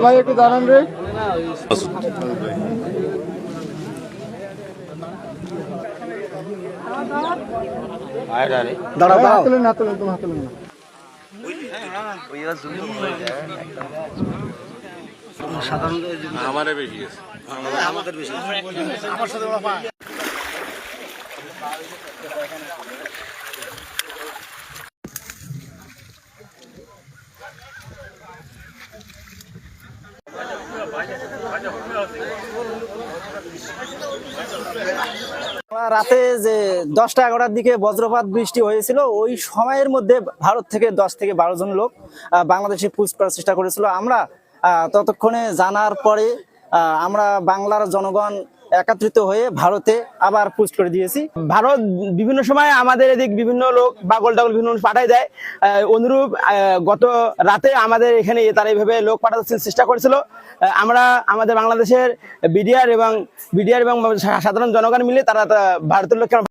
ভাই একটু দাঁড়ান রে। দাঁড়া দাঁড়া, তুলেন না, তুলেন, তোমার তুলেন না। আমারে বেশি আছে, আমাদের বেশি, আমার সাথে রাতে যে 10টা-11টার দিকে বজ্রপাত বৃষ্টি হয়েছিল, ওই সময়ের মধ্যে ভারত থেকে 10 থেকে 12 জন লোক বাংলাদেশে পুশ করার চেষ্টা করেছিল। আমরা ততক্ষণে জানার পরে আমরা বাংলার জনগণ একত্রিত হয়ে ভারতে আবার পুশ করে দিয়েছি। ভারত বিভিন্ন সময় আমাদের এদিক বিভিন্ন লোক বাগল টাগল বিভিন্ন পাঠায় দেয়। অনুরূপ গত রাতে আমাদের এখানে তারা এইভাবে লোক পাঠাতে চেষ্টা করেছিল। আমরা আমাদের বাংলাদেশের বিডিআর এবং সাধারণ জনগণ মিলে তারা ভারতের লোককে